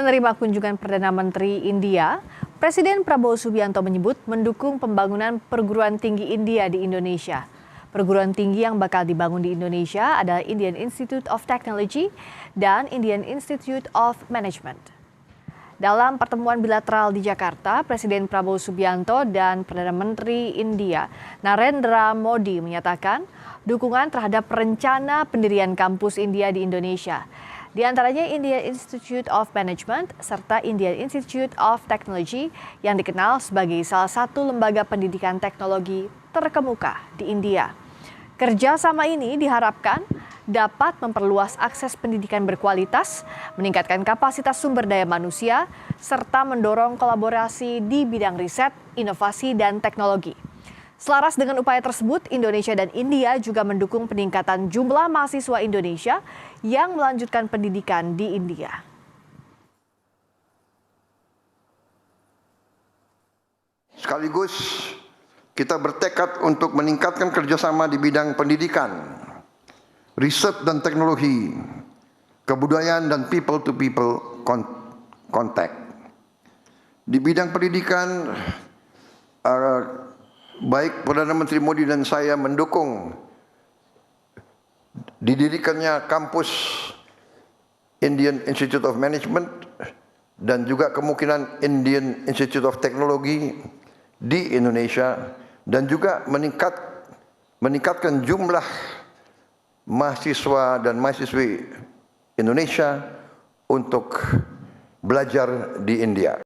Menerima kunjungan Perdana Menteri India, Presiden Prabowo Subianto menyebut mendukung pembangunan perguruan tinggi India di Indonesia. Perguruan tinggi yang bakal dibangun di Indonesia adalah Indian Institute of Technology dan Indian Institute of Management. Dalam pertemuan bilateral di Jakarta, Presiden Prabowo Subianto dan Perdana Menteri India Narendra Modi menyatakan dukungan terhadap rencana pendirian kampus India di Indonesia. Di antaranya Indian Institute of Management serta Indian Institute of Technology yang dikenal sebagai salah satu lembaga pendidikan teknologi terkemuka di India. Kerjasama ini diharapkan dapat memperluas akses pendidikan berkualitas, meningkatkan kapasitas sumber daya manusia, serta mendorong kolaborasi di bidang riset, inovasi, dan teknologi. Selaras dengan upaya tersebut, Indonesia dan India juga mendukung peningkatan jumlah mahasiswa Indonesia yang melanjutkan pendidikan di India. Sekaligus kita bertekad untuk meningkatkan kerjasama di bidang pendidikan, riset dan teknologi, kebudayaan dan people-to-people contact. Di bidang pendidikan, baik Perdana Menteri Modi dan saya mendukung didirikannya kampus Indian Institute of Management dan juga kemungkinan Indian Institute of Technology di Indonesia dan juga meningkatkan jumlah mahasiswa dan mahasiswi Indonesia untuk belajar di India.